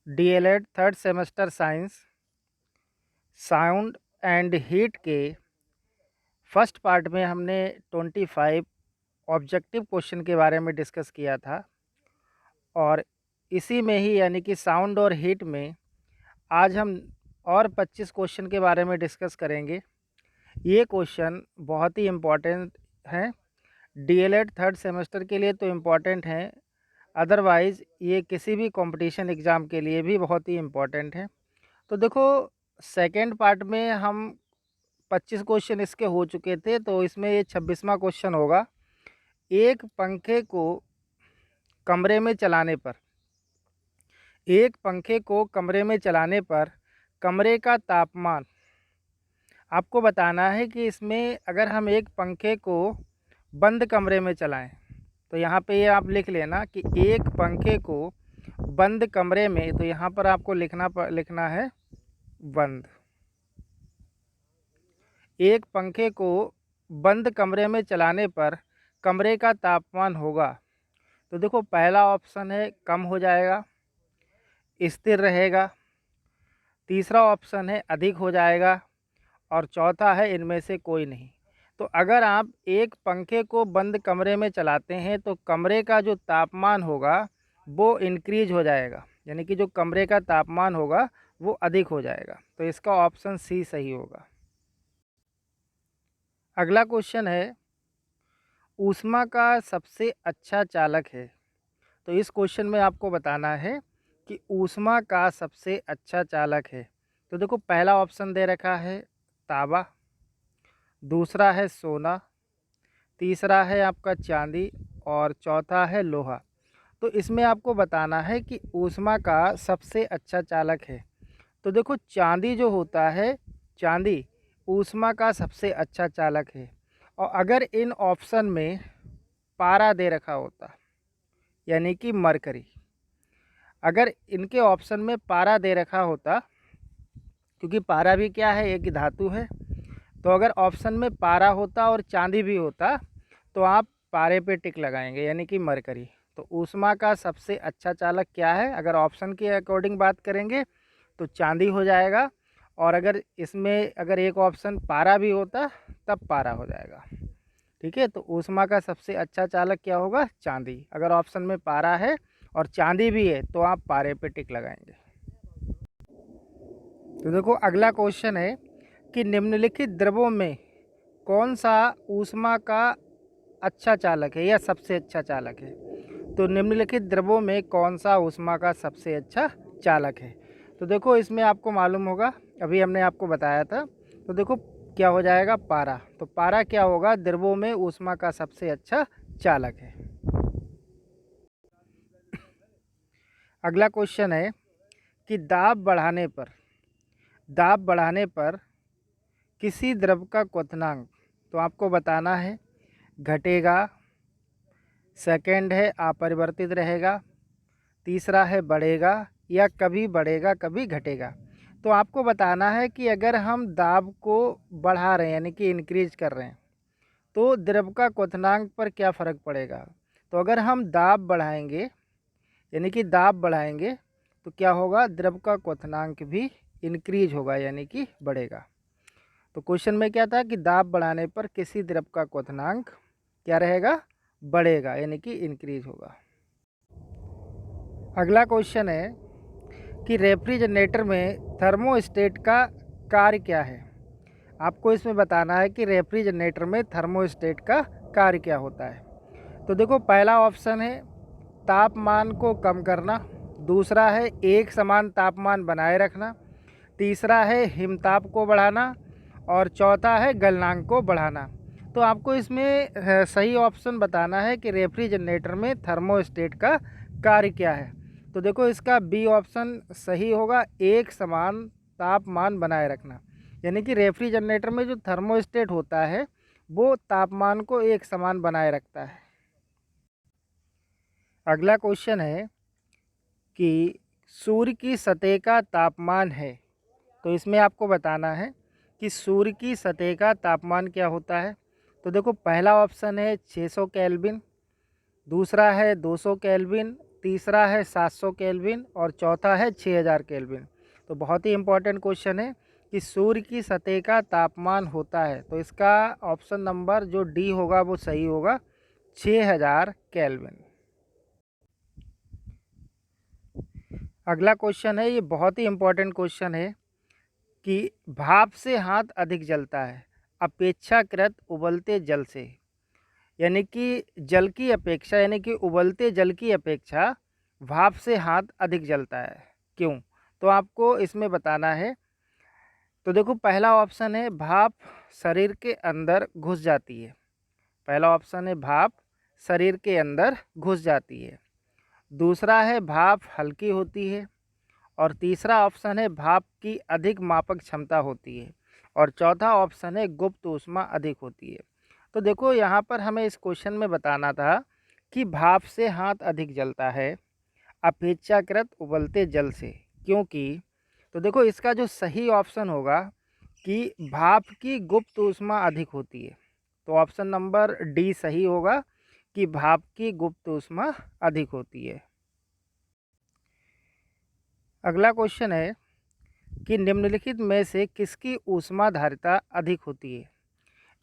DElEd third semester science sound and heat के first part में हमने 25 ऑब्जेक्टिव क्वेश्चन के बारे में डिस्कस किया था और इसी में ही यानी कि साउंड और हीट में आज हम और 25 क्वेश्चन के बारे में डिस्कस करेंगे। ये क्वेश्चन बहुत ही इम्पोर्टेंट हैं, डीएलएड थर्ड सेमेस्टर के लिए तो इम्पोर्टेंट हैं, अदरवाइज़ ये किसी भी कंपटीशन एग्ज़ाम के लिए भी बहुत ही इम्पोर्टेंट है। तो देखो, सेकेंड पार्ट में हम 25 क्वेश्चन इसके हो चुके थे, तो इसमें ये 26वां क्वेश्चन होगा। एक पंखे को कमरे में चलाने पर कमरे का तापमान आपको बताना है कि इसमें अगर हम एक पंखे को बंद कमरे में चलाएं, तो यहाँ पे ये आप लिख लेना कि एक पंखे को बंद कमरे में, तो यहाँ पर आपको लिखना है बंद। एक पंखे को बंद कमरे में चलाने पर कमरे का तापमान होगा, तो देखो पहला ऑप्शन है कम हो जाएगा, स्थिर रहेगा, तीसरा ऑप्शन है अधिक हो जाएगा और चौथा है इनमें से कोई नहीं। तो अगर आप एक पंखे को बंद कमरे में चलाते हैं तो कमरे का जो तापमान होगा वो इंक्रीज हो जाएगा, यानी कि जो कमरे का तापमान होगा वो अधिक हो जाएगा। तो इसका ऑप्शन सी सही होगा। अगला क्वेश्चन है, ऊष्मा का सबसे अच्छा चालक है। तो इस क्वेश्चन में आपको बताना है कि ऊष्मा का सबसे अच्छा चालक है। तो देखो पहला ऑप्शन दे रखा है तांबा, दूसरा है सोना, तीसरा है आपका चांदी और चौथा है लोहा। तो इसमें आपको बताना है कि ऊष्मा का सबसे अच्छा चालक है। तो देखो चांदी जो होता है, चांदी ऊष्मा का सबसे अच्छा चालक है। और अगर इन ऑप्शन में पारा दे रखा होता, यानी कि मरकरी, अगर इनके ऑप्शन में पारा दे रखा होता, क्योंकि पारा भी क्या है, एक धातु है, तो अगर ऑप्शन में पारा होता और चांदी भी होता तो आप पारे पे टिक लगाएंगे, यानी कि मरकरी। तो ऊष्मा का सबसे अच्छा चालक क्या है, अगर ऑप्शन के अकॉर्डिंग बात करेंगे तो चांदी हो जाएगा, और अगर इसमें अगर एक ऑप्शन पारा भी होता तब पारा हो जाएगा। ठीक है, तो ऊष्मा का सबसे अच्छा चालक क्या होगा, चांदी। अगर ऑप्शन में पारा है और चांदी भी है तो आप पारे पे टिक लगाएंगे। तो देखो अगला क्वेश्चन है कि निम्नलिखित द्रवों में कौन सा ऊष्मा का अच्छा चालक है या सबसे अच्छा चालक है। तो निम्नलिखित द्रवों में कौन सा ऊष्मा का सबसे अच्छा चालक है। तो देखो इसमें आपको मालूम होगा, अभी हमने आपको बताया था। तो देखो क्या हो जाएगा, पारा। तो पारा क्या होगा, द्रवों में ऊष्मा का सबसे अच्छा चालक है। अगला क्वेश्चन है कि दाब बढ़ाने पर किसी द्रव का क्वथनांक, तो आपको बताना है घटेगा, सेकंड है अपरिवर्तित रहेगा, तीसरा है बढ़ेगा या कभी बढ़ेगा कभी घटेगा। तो आपको बताना है कि अगर हम दाब को बढ़ा रहे हैं यानी कि इंक्रीज कर रहे हैं तो द्रव का क्वथनांक पर क्या फ़र्क पड़ेगा। तो अगर हम दाब बढ़ाएंगे यानी कि दाब बढ़ाएंगे तो क्या होगा, द्रव का क्वथनांक भी इंक्रीज होगा यानी कि बढ़ेगा। तो क्वेश्चन में क्या था कि दाब बढ़ाने पर किसी द्रव का क्वथनांक क्या रहेगा, बढ़ेगा यानी कि इंक्रीज होगा। अगला क्वेश्चन है कि रेफ्रिजरेटर में थर्मोस्टेट का कार्य क्या है। आपको इसमें बताना है कि रेफ्रिजरेटर में थर्मोस्टेट का कार्य क्या होता है। तो देखो पहला ऑप्शन है तापमान को कम करना, दूसरा है एक समान तापमान बनाए रखना, तीसरा है हिमताप को बढ़ाना और चौथा है गलनांक को बढ़ाना। तो आपको इसमें सही ऑप्शन बताना है कि रेफ्रिजरेटर में थर्मोस्टेट का कार्य क्या है। तो देखो इसका बी ऑप्शन सही होगा, एक समान तापमान बनाए रखना, यानी कि रेफ्रिजरेटर में जो थर्मोस्टेट होता है वो तापमान को एक समान बनाए रखता है। अगला क्वेश्चन है कि सूर्य की सतह का तापमान है। तो इसमें आपको बताना है कि सूर्य की सतह का तापमान क्या होता है। तो देखो पहला ऑप्शन है 600 केल्विन, दूसरा है 200 केल्विन, तीसरा है 700 केल्विन और चौथा है 6000 केल्विन। तो बहुत ही इम्पोर्टेंट क्वेश्चन है कि सूर्य की सतह का तापमान होता है, तो इसका ऑप्शन नंबर जो डी होगा वो सही होगा, 6000 केल्विन। अगला क्वेश्चन है, ये बहुत ही इम्पोर्टेंट क्वेश्चन है कि भाप से हाथ अधिक जलता है अपेक्षाकृत उबलते जल से, यानी कि जल की अपेक्षा, यानी कि उबलते जल की अपेक्षा भाप से हाथ अधिक जलता है, क्यों? तो आपको इसमें बताना है। तो देखो, पहला ऑप्शन है भाप शरीर के अंदर घुस जाती है। पहला ऑप्शन है भाप शरीर के अंदर घुस जाती है। दूसरा है भाप हल्की होती है। और तीसरा ऑप्शन है भाप की अधिक मापक क्षमता होती है। और चौथा ऑप्शन है गुप्त ऊष्मा अधिक होती है। तो देखो, यहाँ पर हमें इस क्वेश्चन में बताना था कि भाप से हाथ अधिक जलता है अपेक्षाकृत उबलते जल से, क्योंकि तो देखो, इसका जो सही ऑप्शन होगा कि भाप की गुप्त ऊष्मा अधिक होती है। तो ऑप्शन नंबर डी सही होगा कि भाप की गुप्त ऊष्मा अधिक होती है। अगला क्वेश्चन है कि निम्नलिखित में से किसकी ऊष्माधारिता अधिक होती है?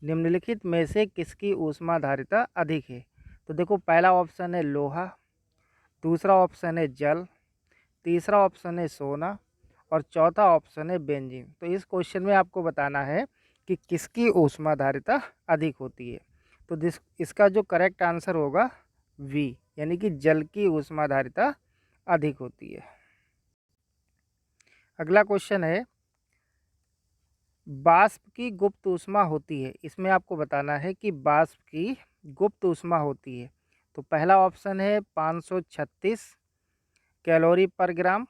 निम्नलिखित में से किसकी ऊष्माधारिता अधिक है? तो देखो, पहला ऑप्शन है लोहा, दूसरा ऑप्शन है जल, तीसरा ऑप्शन है सोना और चौथा ऑप्शन है बेंजीन। तो इस क्वेश्चन में आपको बताना है कि किसकी ऊष्माधारिता अधिक होती है। तो इसका जो करेक्ट आंसर होगा वी, यानी कि जल की ऊष्माधारिता अधिक होती है। अगला क्वेश्चन है, वाष्प की गुप्त ऊष्मा होती है। इसमें आपको बताना है कि वाष्प की गुप्त ऊष्मा होती है। तो पहला ऑप्शन है 536 कैलोरी पर ग्राम,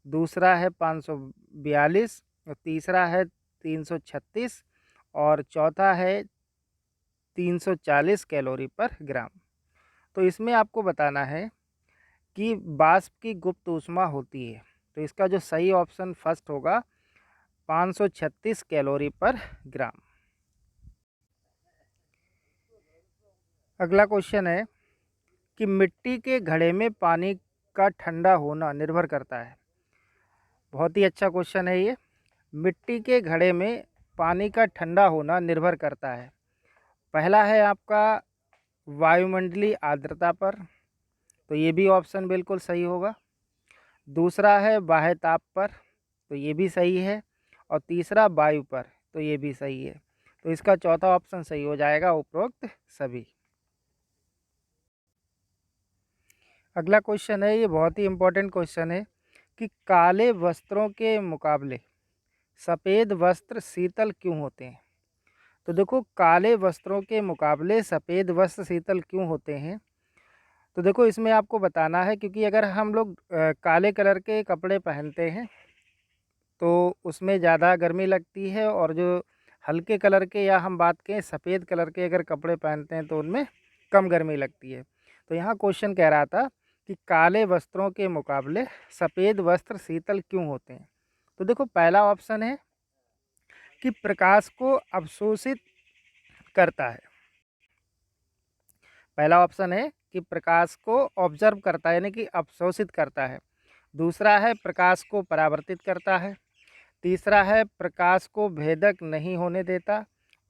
दूसरा है 542 और तीसरा है 336 और चौथा है 340 कैलोरी पर ग्राम। तो इसमें आपको बताना है कि वाष्प की गुप्त ऊष्मा होती है। तो इसका जो सही ऑप्शन फर्स्ट होगा 536 कैलोरी पर ग्राम। अगला क्वेश्चन है कि मिट्टी के घड़े में पानी का ठंडा होना निर्भर करता है। बहुत ही अच्छा क्वेश्चन है ये। मिट्टी के घड़े में पानी का ठंडा होना निर्भर करता है। पहला है आपका वायुमंडलीय आर्द्रता पर, तो ये भी ऑप्शन बिल्कुल सही होगा। दूसरा है बाह्य ताप पर, तो ये भी सही है। और तीसरा वायु पर, तो ये भी सही है। तो इसका चौथा ऑप्शन सही हो जाएगा, उपरोक्त सभी। अगला क्वेश्चन है, ये बहुत ही इम्पोर्टेंट क्वेश्चन है कि काले वस्त्रों के मुकाबले सफ़ेद वस्त्र शीतल क्यों होते हैं? तो देखो, काले वस्त्रों के मुकाबले सफ़ेद वस्त्र शीतल क्यों होते हैं? तो देखो, इसमें आपको बताना है क्योंकि अगर हम लोग काले कलर के कपड़े पहनते हैं तो उसमें ज़्यादा गर्मी लगती है, और जो हल्के कलर के या हम बात करें सफ़ेद कलर के अगर कपड़े पहनते हैं तो उनमें कम गर्मी लगती है। तो यहाँ क्वेश्चन कह रहा था कि काले वस्त्रों के मुकाबले सफ़ेद वस्त्र शीतल क्यों होते हैं? तो देखो, पहला ऑप्शन है कि प्रकाश को अवशोषित करता है। पहला ऑप्शन है कि प्रकाश को ऑब्जर्व करता है, यानी कि अवशोषित करता है। दूसरा है प्रकाश को परावर्तित करता है। तीसरा है प्रकाश को भेदक नहीं होने देता।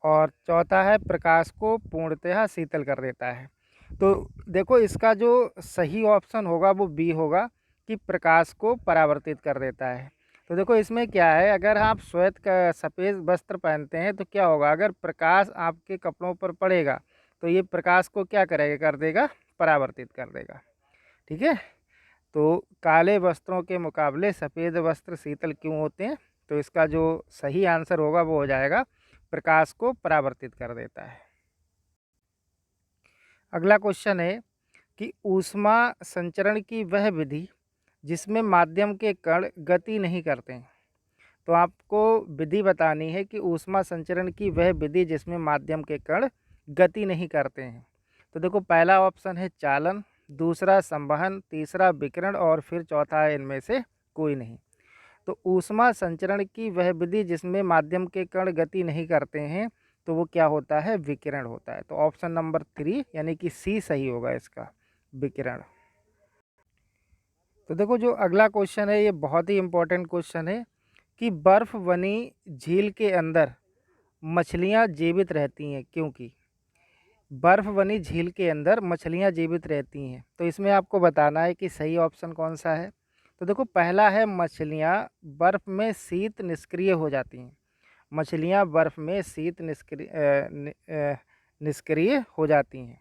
और चौथा है प्रकाश को पूर्णतः शीतल कर देता है। तो देखो, इसका जो सही ऑप्शन होगा वो बी होगा कि प्रकाश को परावर्तित कर देता है। तो देखो, इसमें क्या है, अगर आप श्वेत का सफ़ेद वस्त्र पहनते हैं तो क्या होगा, अगर प्रकाश आपके कपड़ों पर पड़ेगा तो ये प्रकाश को क्या करेगा, कर देगा, परावर्तित कर देगा। ठीक है। तो काले वस्त्रों के मुकाबले सफ़ेद वस्त्र शीतल क्यों होते हैं? तो इसका जो सही आंसर होगा वो हो जाएगा प्रकाश को परावर्तित कर देता है। अगला क्वेश्चन है कि ऊष्मा संचरण की वह विधि जिसमें माध्यम के कण गति नहीं करते हैं। तो आपको विधि बतानी है कि ऊष्मा संचरण की वह विधि जिसमें माध्यम के कण गति नहीं करते हैं। तो देखो, पहला ऑप्शन है चालन, दूसरा संवहन, तीसरा विकिरण और फिर चौथा है इनमें से कोई नहीं। तो ऊष्मा संचरण की वह विधि जिसमें माध्यम के कण गति नहीं करते हैं, तो वो क्या होता है, विकिरण होता है। तो ऑप्शन नंबर 3 यानी कि सी सही होगा इसका, विकिरण। तो देखो जो अगला क्वेश्चन है ये बहुत ही इम्पोर्टेंट क्वेश्चन है कि बर्फ़ बनी झील के अंदर मछलियाँ जीवित रहती हैं क्योंकि बर्फ़ बनी झील के अंदर मछलियाँ जीवित रहती हैं। तो इसमें आपको बताना है कि सही ऑप्शन कौन सा है। तो देखो पहला है मछलियाँ बर्फ़ में शीत निष्क्रिय हो जाती हैं। मछलियाँ बर्फ़ में शीत निष्क्रिय हो जाती हैं।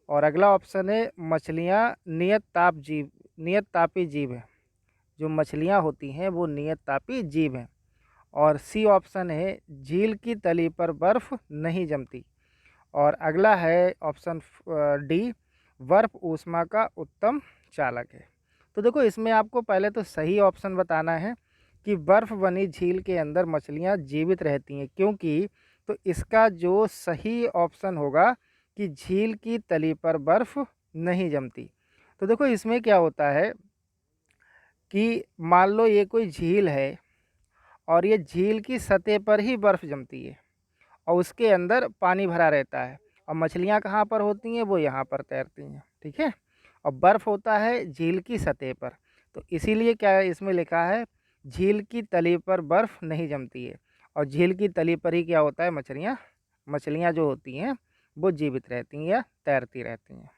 और अगला ऑप्शन है मछलियाँ नियत तापी जीव हैं। जो मछलियाँ होती हैं वो नियत तापी जीव हैं। और सी ऑप्शन है झील की तली पर बर्फ़ नहीं जमती। और अगला है ऑप्शन डी, बर्फ ऊष्मा का उत्तम चालक है। तो देखो इसमें आपको पहले तो सही ऑप्शन बताना है कि बर्फ़ बनी झील के अंदर मछलियाँ जीवित रहती हैं क्योंकि, तो इसका जो सही ऑप्शन होगा कि झील की तली पर बर्फ़ नहीं जमती। तो देखो इसमें क्या होता है कि मान लो ये कोई झील है और ये झील की सतह पर ही बर्फ़ जमती है और उसके अंदर पानी भरा रहता है और मछलियाँ कहाँ पर होती हैं, वो यहाँ पर तैरती हैं, ठीक है। और बर्फ़ होता है झील की सतह पर। तो इसीलिए क्या है इसमें लिखा है झील की तली पर बर्फ़ नहीं जमती है और झील की तली पर ही क्या होता है मछलियाँ जो होती हैं वो जीवित रहती हैं या तैरती रहती हैं।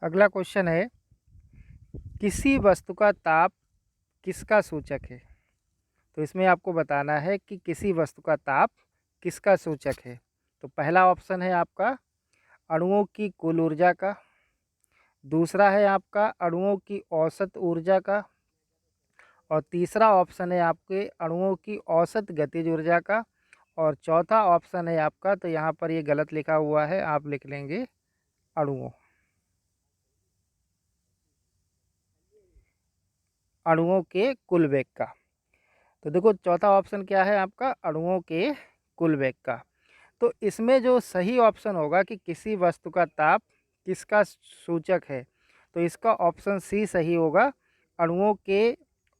अगला क्वेश्चन है किसी वस्तु का ताप किसका सूचक है। तो इसमें आपको बताना है कि किसी वस्तु का ताप किसका सूचक है। तो पहला ऑप्शन है आपका अणुओं की कुल ऊर्जा का, दूसरा है आपका अणुओं की औसत ऊर्जा का, और तीसरा ऑप्शन है आपके अणुओं की औसत गतिज ऊर्जा का, और चौथा ऑप्शन है आपका, तो यहाँ पर ये गलत लिखा हुआ है, आप लिख लेंगे अणुओं के कुल वेग का। तो देखो चौथा ऑप्शन क्या है आपका अणुओं के कुल वेग का। तो इसमें जो सही ऑप्शन होगा कि किसी वस्तु का ताप किसका सूचक है, तो इसका ऑप्शन सी सही होगा अणुओं के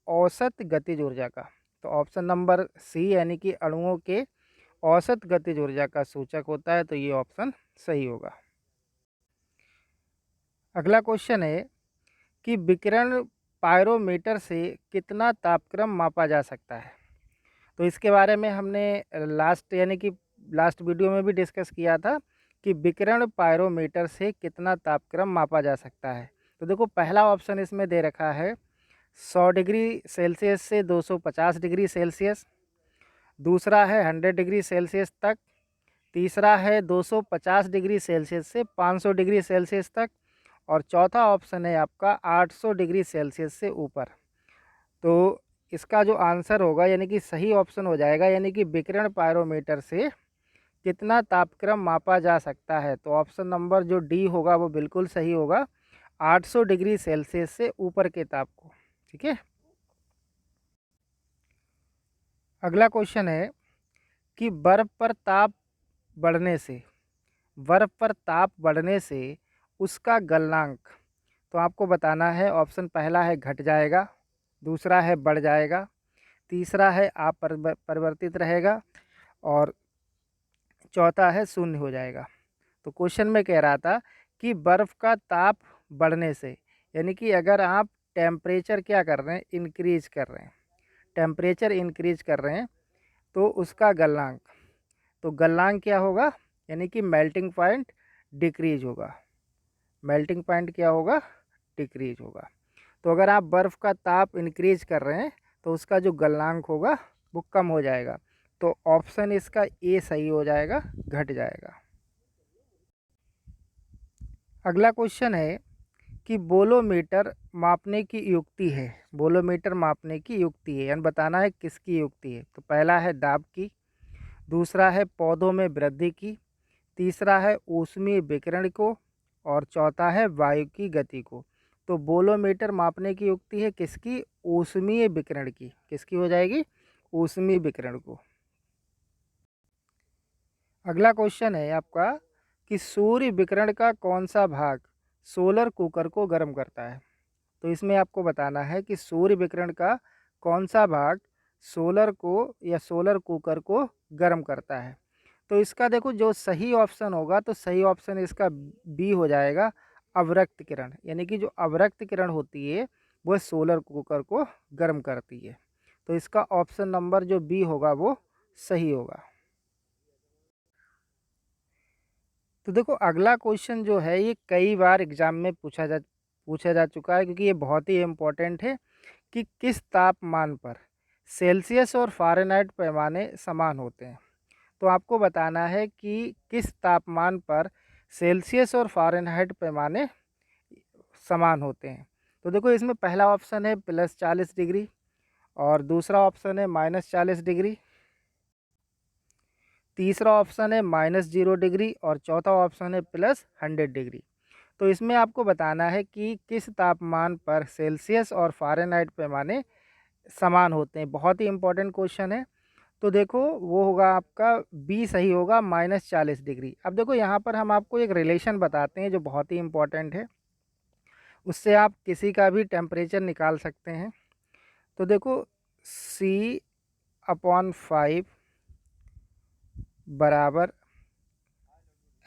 औसत गतिज ऊर्जा का। तो ऑप्शन नंबर सी यानी कि अणुओं के औसत गतिज ऊर्जा का सूचक होता है, तो ये ऑप्शन सही होगा। अगला क्वेश्चन है कि विकिरण पायरोमीटर से कितना तापक्रम मापा जा सकता है। तो इसके बारे में हमने लास्ट वीडियो में भी डिस्कस किया था कि विकिरण पायरोमीटर से कितना तापक्रम मापा जा सकता है। तो देखो पहला ऑप्शन इसमें दे रखा है 100 डिग्री सेल्सियस से 250 डिग्री सेल्सियस, दूसरा है 100 डिग्री सेल्सियस तक, तीसरा है 250 डिग्री सेल्सियस से 500 डिग्री सेल्सियस तक, और चौथा ऑप्शन है आपका 800 डिग्री सेल्सियस से ऊपर। तो इसका जो आंसर होगा यानी कि सही ऑप्शन हो जाएगा यानी कि विकिरण पायरोमीटर से कितना तापक्रम मापा जा सकता है, तो ऑप्शन नंबर जो डी होगा वो बिल्कुल सही होगा 800 डिग्री सेल्सियस से ऊपर के ताप को, ठीक है। अगला क्वेश्चन है कि बर्फ़ पर ताप बढ़ने से उसका गलनांक, तो आपको बताना है ऑप्शन पहला है घट जाएगा, दूसरा है बढ़ जाएगा, तीसरा है अपरिवर्तित रहेगा, और चौथा है शून्य हो जाएगा। तो क्वेश्चन में कह रहा था कि बर्फ़ का ताप बढ़ने से यानी कि अगर आप टेम्परेचर क्या कर रहे हैं इंक्रीज कर रहे हैं, टेम्परेचर इंक्रीज कर रहे हैं तो उसका गलनांक, तो गलनांक क्या होगा यानी कि मेल्टिंग पॉइंट डिक्रीज होगा, मेल्टिंग पॉइंट क्या होगा डिक्रीज होगा। तो अगर आप बर्फ़ का ताप इंक्रीज कर रहे हैं तो उसका जो गलनांक होगा वो कम हो जाएगा। तो ऑप्शन इसका ए सही हो जाएगा, घट जाएगा। अगला क्वेश्चन है कि बोलोमीटर मापने की युक्ति है, बोलोमीटर मापने की युक्ति है यानी बताना है किसकी युक्ति है। तो पहला है दाब की, दूसरा है पौधों में वृद्धि की, तीसरा है ऊष्मीय विकिरण को, और चौथा है वायु की गति को। तो बोलोमीटर मापने की युक्ति है किसकी, ऊष्मीय विकिरण की, किसकी हो जाएगी ऊष्मीय विकिरण को। अगला क्वेश्चन है आपका कि सूर्य विकिरण का कौन सा भाग सोलर कुकर को गर्म करता है। तो इसमें आपको बताना है कि सूर्य विकिरण का कौन सा भाग सोलर कुकर को गर्म करता है। तो इसका देखो जो सही ऑप्शन होगा तो सही ऑप्शन इसका बी हो जाएगा अवरक्त किरण, यानी कि जो अवरक्त किरण होती है वह सोलर कुकर को गर्म करती है। तो इसका ऑप्शन नंबर जो बी होगा वो सही होगा। तो देखो अगला क्वेश्चन जो है ये कई बार एग्जाम में पूछा जा चुका है, क्योंकि ये बहुत ही इम्पोर्टेंट है कि किस तापमान पर सेल्सियस और फ़ारेनहाइट पैमाने समान होते हैं। तो आपको बताना है कि किस तापमान पर सेल्सियस और फ़ारेनहाइट पैमाने समान होते हैं। तो देखो इसमें पहला ऑप्शन है +40 डिग्री, और दूसरा ऑप्शन है -40 डिग्री, तीसरा ऑप्शन है -0 डिग्री, और चौथा ऑप्शन है +100 डिग्री। तो इसमें आपको बताना है कि किस तापमान पर सेल्सियस और फ़ारेनहाइट पैमाने समान होते हैं। बहुत ही इंपॉर्टेंट क्वेश्चन है। तो देखो वो होगा आपका बी सही होगा, -40 डिग्री। अब देखो यहाँ पर हम आपको एक रिलेशन बताते हैं जो बहुत ही इम्पॉर्टेंट है, उससे आप किसी का भी टेम्परेचर निकाल सकते हैं। तो देखो C/5 बराबर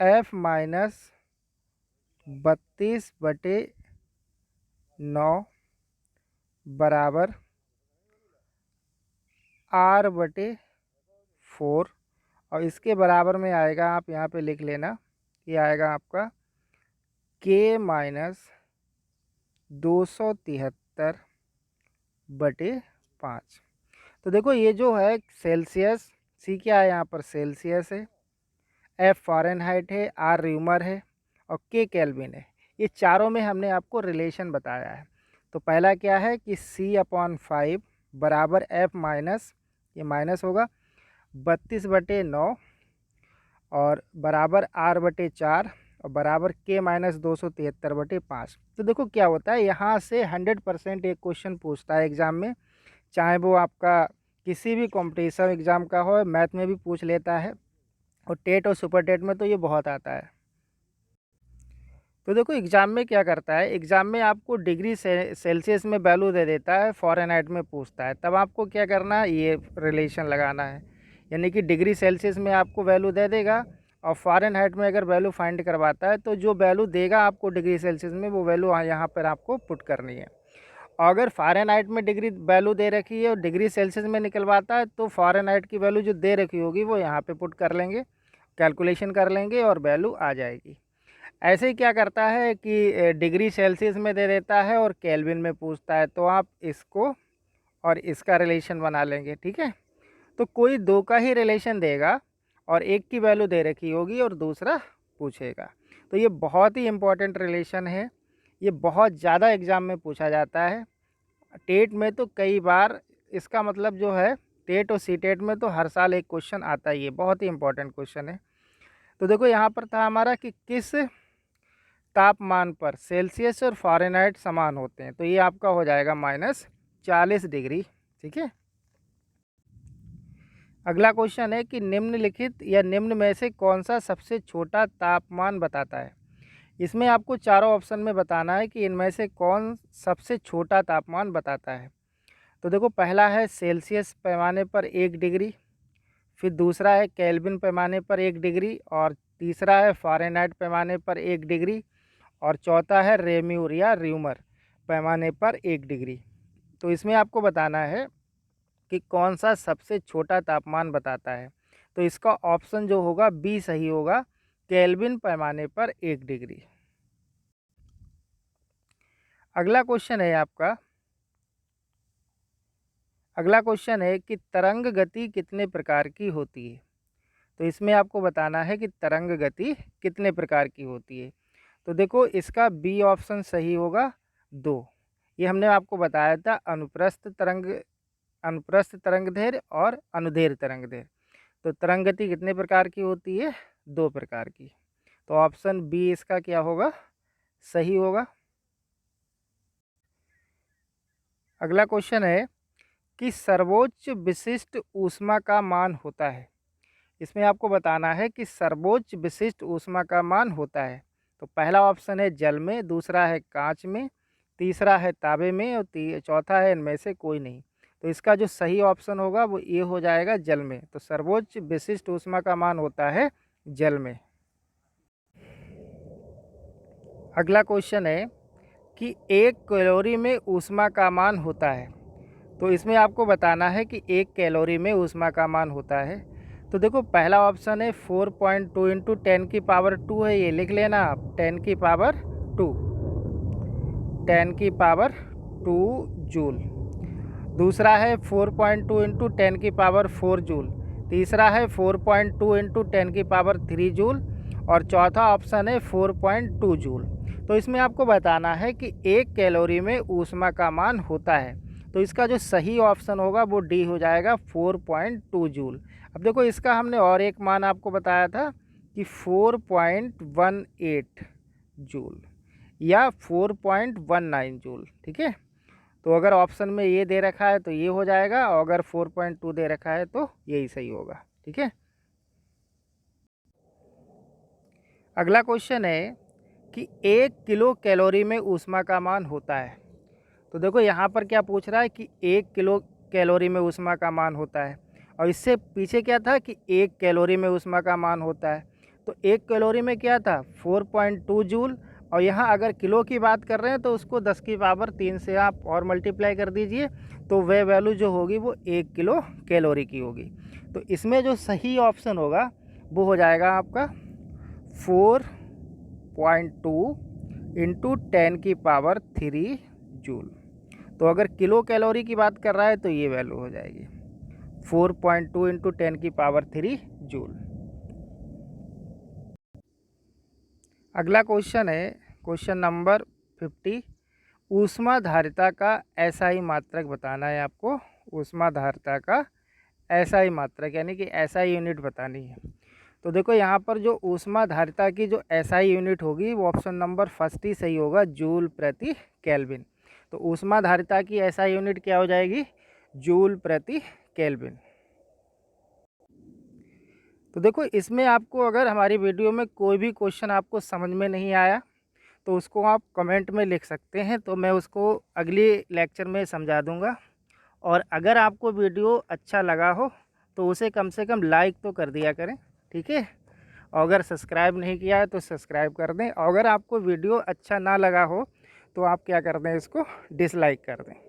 F माइनस 32/9 बराबर R/4, और इसके बराबर में आएगा, आप यहाँ पे लिख लेना, ये आएगा आपका K माइनस 273/5। तो देखो ये जो है सेल्सियस, सी क्या है यहाँ पर सेल्सियस है, एफ फ़ारेनहाइट है, आर र्यूमर है, और के केल्विन है। ये चारों में हमने आपको रिलेशन बताया है। तो पहला क्या है कि C/5 बराबर एफ माइनस, ये माइनस होगा, 32/9 और बराबर R/4 और बराबर K माइनस 273/5। तो देखो क्या होता है, यहाँ से 100% एक क्वेश्चन पूछता है एग्ज़ाम में, चाहे वो आपका किसी भी कॉम्पिटिशन एग्ज़ाम का हो, मैथ में भी पूछ लेता है, और टेट और सुपर टेट में तो ये बहुत आता है। तो देखो एग्ज़ाम में क्या करता है, एग्ज़ाम में आपको डिग्री सेल्सियस में वैल्यू दे देता है, फ़ारेनहाइट में पूछता है, तब आपको क्या करना है, ये रिलेशन लगाना है। यानी कि डिग्री सेल्सियस में आपको वैल्यू दे देगा, और फ़ारेनहाइट में अगर वैल्यू फाइंड करवाता है तो जो वैल्यू देगा आपको डिग्री सेल्सियस में, वो वैल्यू यहाँ पर आपको पुट करनी है। अगर फ़ारेनहाइट में डिग्री वैल्यू दे रखी है और डिग्री सेल्सियस में निकलवाता है, तो फ़ारेनहाइट की वैल्यू जो दे रखी होगी वो यहाँ पे पुट कर लेंगे, कैलकुलेशन कर लेंगे और वैल्यू आ जाएगी। ऐसे ही क्या करता है कि डिग्री सेल्सियस में दे देता है और केल्विन में पूछता है, तो आप इसको और इसका रिलेशन बना लेंगे, ठीक है। तो कोई दो का ही रिलेशन देगा, और एक की वैल्यू दे रखी होगी और दूसरा पूछेगा। तो ये बहुत ही इम्पोर्टेंट रिलेशन है, ये बहुत ज़्यादा एग्ज़ाम में पूछा जाता है। टेट में तो कई बार, इसका मतलब जो है टेट और सी टेट में तो हर साल एक क्वेश्चन आता ही है, बहुत ही इम्पोर्टेंट क्वेश्चन है। तो देखो यहाँ पर था हमारा कि किस तापमान पर सेल्सियस और फ़ारेनहाइट समान होते हैं, तो ये आपका हो जाएगा -40 डिग्री, ठीक है। अगला क्वेश्चन है कि निम्नलिखित या निम्न में से कौन सा सबसे छोटा तापमान बताता है। इसमें आपको चारों ऑप्शन में बताना है कि इनमें से कौन सबसे छोटा तापमान बताता है। तो देखो पहला है सेल्सियस पैमाने पर 1 डिग्री, फिर दूसरा है केल्विन पैमाने पर 1 डिग्री, और तीसरा है फ़ारेनहाइट पैमाने पर 1 डिग्री, और चौथा है रेम्यूर या र्यूमर पैमाने पर 1 डिग्री। तो इसमें आपको बताना है कि कौन सा सबसे छोटा तापमान बताता है। तो इसका ऑप्शन जो होगा बी सही होगा, केल्विन पैमाने पर 1 डिग्री। अगला क्वेश्चन है आपका, अगला क्वेश्चन है कि तरंग गति कितने प्रकार की होती है। तो इसमें आपको बताना है कि तरंग गति कितने प्रकार की होती है। तो देखो इसका बी ऑप्शन सही होगा, 2। ये हमने आपको बताया था, अनुप्रस्थ तरंग दैर्घ्य और अनुदैर्घ्य तरंग दैर्घ्य। तो तरंग गति कितने प्रकार की होती है, 2 प्रकार की। तो ऑप्शन बी इसका क्या होगा, सही होगा। अगला क्वेश्चन है कि सर्वोच्च विशिष्ट ऊष्मा का मान होता है। इसमें आपको बताना है कि सर्वोच्च विशिष्ट ऊष्मा का मान होता है। तो पहला ऑप्शन है जल में, दूसरा है कांच में, तीसरा है तांबे में, और चौथा है इनमें से कोई नहीं। तो इसका जो सही ऑप्शन होगा वो ये हो जाएगा, जल में। तो सर्वोच्च विशिष्ट ऊष्मा का मान होता है जल में। अगला क्वेश्चन है कि 1 कैलोरी में ऊष्मा का मान होता है। तो इसमें आपको बताना है कि 1 कैलोरी में ऊष्मा का मान होता है। तो देखो पहला ऑप्शन है 4.2 इंटू 10 की पावर 2 है, ये लिख लेना आप, 10 की पावर 2, 10 की पावर 2 जूल। दूसरा है 4.2 इंटू 10 की पावर 4 जूल। तीसरा है 4.2 इंटू 10 की पावर 3 जूल। और चौथा ऑप्शन है 4.2 जूल। तो इसमें आपको बताना है कि 1 कैलोरी में ऊष्मा का मान होता है। तो इसका जो सही ऑप्शन होगा वो डी हो जाएगा, 4.2 जूल। अब देखो इसका हमने और एक मान आपको बताया था कि 4.18 जूल या 4.19 जूल। ठीक है, तो अगर ऑप्शन में ये दे रखा है तो ये हो जाएगा, और अगर 4.2 दे रखा है तो यही सही होगा। ठीक है, अगला क्वेश्चन है कि 1 किलो कैलोरी में ऊष्मा का मान होता है। तो देखो यहाँ पर क्या पूछ रहा है कि 1 किलो कैलोरी में ऊष्मा का मान होता है, और इससे पीछे क्या था कि 1 कैलोरी में ऊष्मा का मान होता है। तो 1 कैलोरी में क्या था, 4.2 जूल। और यहाँ अगर किलो की बात कर रहे हैं तो उसको 10 की पावर 3 से आप और मल्टीप्लाई कर दीजिए, तो वह वैल्यू जो होगी वो 1 किलो कैलोरी की होगी। तो इसमें जो सही ऑप्शन होगा वो हो जाएगा आपका 4.2 इंटू 10 की पावर 3 जूल। तो अगर किलो कैलोरी की बात कर रहा है तो ये वैल्यू हो जाएगी 4.2 इंटू 10 की पावर 3 जूल। अगला क्वेश्चन है क्वेश्चन नंबर 50। ऊष्माधारिता का एसआई मात्रक बताना है आपको। ऊष्माधारिता का एसआई मात्रक यानी कि एसआई यूनिट बतानी है। तो देखो यहाँ पर जो ऊष्माधारिता की जो एसआई यूनिट होगी वो ऑप्शन नंबर फर्स्ट ही सही होगा, जूल प्रति केल्विन। तो ऊष्माधारिता की एसआई यूनिट क्या हो जाएगी, जूल प्रति केल्विन। तो देखो इसमें आपको अगर हमारी वीडियो में कोई भी क्वेश्चन आपको समझ में नहीं आया तो उसको आप कमेंट में लिख सकते हैं, तो मैं उसको अगली लेक्चर में समझा दूंगा। और अगर आपको वीडियो अच्छा लगा हो तो उसे कम से कम लाइक तो कर दिया करें। ठीक है, और अगर सब्सक्राइब नहीं किया है तो सब्सक्राइब कर दें। और अगर आपको वीडियो अच्छा ना लगा हो तो आप क्या कर दें, इसको डिसलाइक कर दें।